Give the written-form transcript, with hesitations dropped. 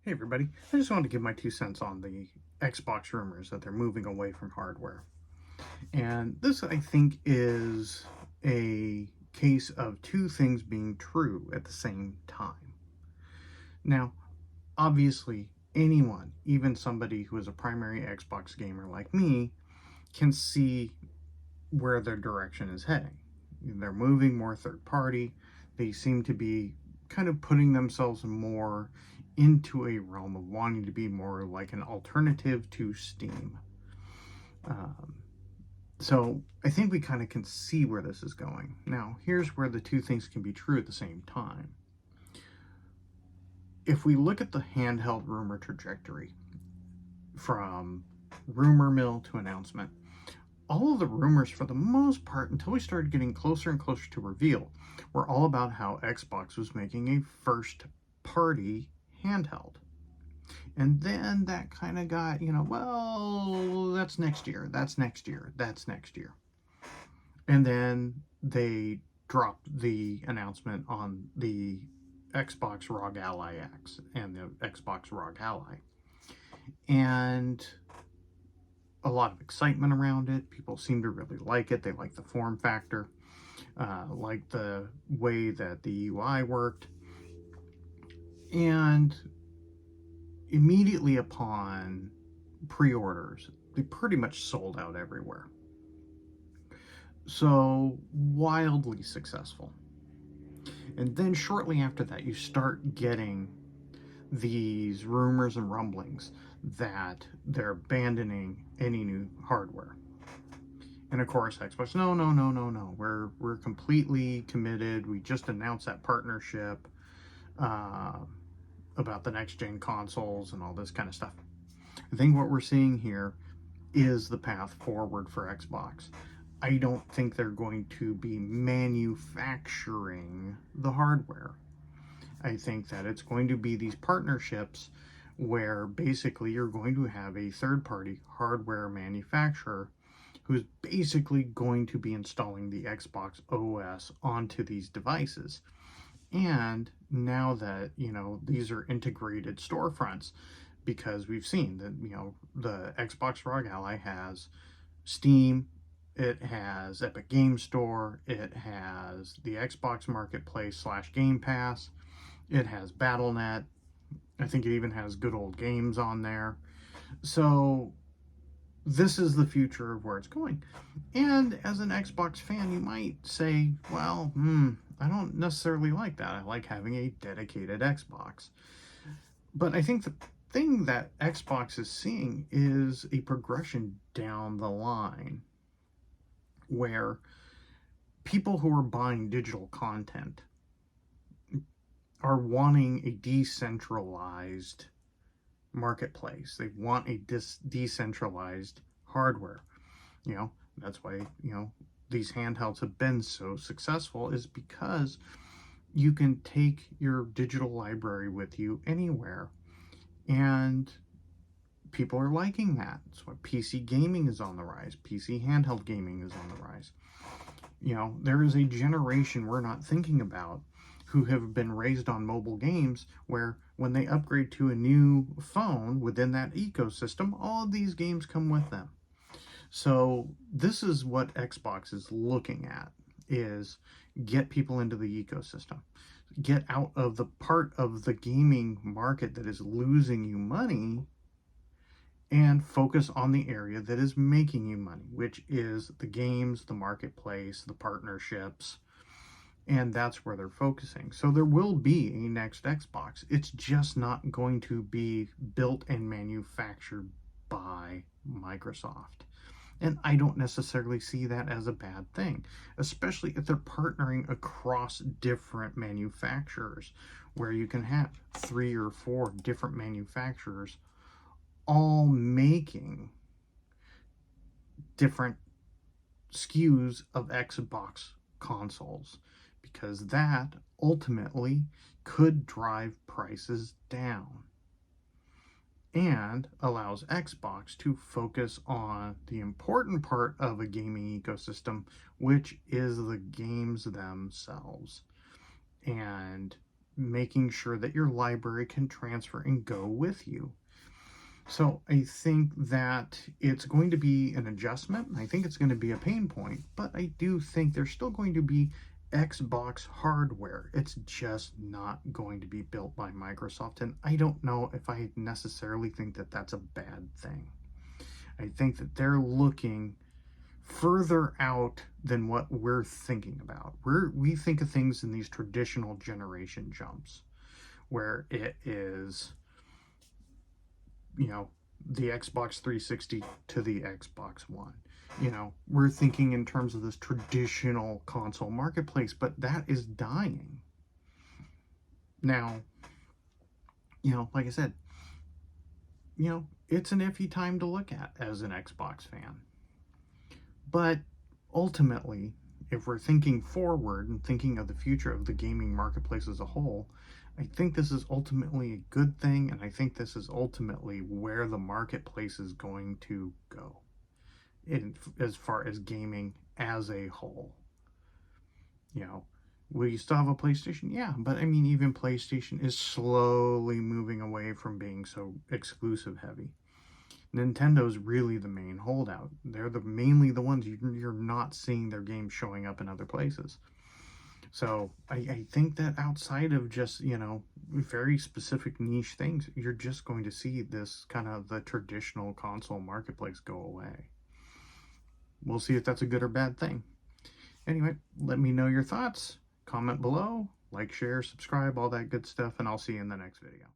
Hey everybody, I just wanted to give my 2 cents on the Xbox rumors that they're moving away from hardware. And this, I think, is a case of two things being true at the same time. Now, obviously, anyone, even somebody who is a primary Xbox gamer like me, can see where their direction is heading. They're moving more third party. They seem to be kind of putting themselves more into a realm of wanting to be more like an alternative to Steam. Um, so I think we kind of can see where this is going. Now, here's where the two things can be true at the same time. If we look at the handheld rumor trajectory from rumor mill to announcement, all of the rumors, for the most part, until we started getting closer and closer to reveal, were all about how Xbox was making a first party handheld. And then that kind of got, well, that's next year, that's next year, that's next year. And then they dropped the announcement on the Xbox ROG Ally X and the Xbox ROG Ally. And a lot of excitement around it. People seem to really like it. They like the form factor, like the way that the UI worked. And immediately upon pre-orders, they pretty much sold out everywhere. So wildly successful. And then shortly after that, you start getting these rumors and rumblings that they're abandoning any new hardware. And of course, Xbox, no, no, no, no, no. We're completely committed. We just announced that partnership uh, about the next gen consoles and all this kind of stuff. I think what we're seeing here is the path forward for Xbox. I don't think they're going to be manufacturing the hardware. I think that it's going to be these partnerships where basically you're going to have a third party hardware manufacturer who's basically going to be installing the Xbox OS onto these devices. And now that, these are integrated storefronts, because we've seen that, the Xbox ROG Ally has Steam, it has Epic Game Store, it has the Xbox Marketplace slash Game Pass, it has Battle.net. I think it even has Good Old Games on there. So this is the future of where it's going. And as an Xbox fan, you might say, well, I don't necessarily like that. I like having a dedicated Xbox. But I think the thing that Xbox is seeing is a progression down the line where people who are buying digital content are wanting a decentralized marketplace. They want a decentralized hardware. That's why, these handhelds have been so successful, is because you can take your digital library with you anywhere. And people are liking that. That's why PC gaming is on the rise. PC handheld gaming is on the rise. There is a generation we're not thinking about who have been raised on mobile games where when they upgrade to a new phone within that ecosystem, all of these games come with them. So this is what Xbox is looking at, is get people into the ecosystem. Get out of the part of the gaming market that is losing you money and focus on the area that is making you money, which is the games, the marketplace, the partnerships, and that's where they're focusing. So there will be a next Xbox. It's just not going to be built and manufactured by Microsoft. And I don't necessarily see that as a bad thing, especially if they're partnering across different manufacturers, where you can have 3 or 4 different manufacturers all making different SKUs of Xbox consoles, because that ultimately could drive prices down and allows Xbox to focus on the important part of a gaming ecosystem, which is the games themselves. And making sure that your library can transfer and go with you. So I think that it's going to be an adjustment. I think it's going to be a pain point, but I do think there's still going to be Xbox hardware. It's just not going to be built by Microsoft, and I don't know if I necessarily think that that's a bad thing. I think that they're looking further out than what we're thinking about. We think of things in these traditional generation jumps, where it is, you know, the Xbox 360 to the Xbox One. You know, we're thinking in terms of this traditional console marketplace, but that is dying. Now, you know, like I said, you know, it's an iffy time to look at as an Xbox fan. But ultimately, if we're thinking forward and thinking of the future of the gaming marketplace as a whole, I think this is ultimately a good thing, and I think this is ultimately where the marketplace is going to go as far as gaming as a whole. You know, will you still have a PlayStation? Yeah, but I mean, even PlayStation is slowly moving away from being so exclusive heavy. Nintendo's really the main holdout. They're mainly the ones you're not seeing their games showing up in other places. So I think that outside of just, you know, very specific niche things, you're just going to see this kind of the traditional console marketplace go away. We'll see if that's a good or bad thing. Anyway, let me know your thoughts. Comment below, like, share, subscribe, all that good stuff, and I'll see you in the next video.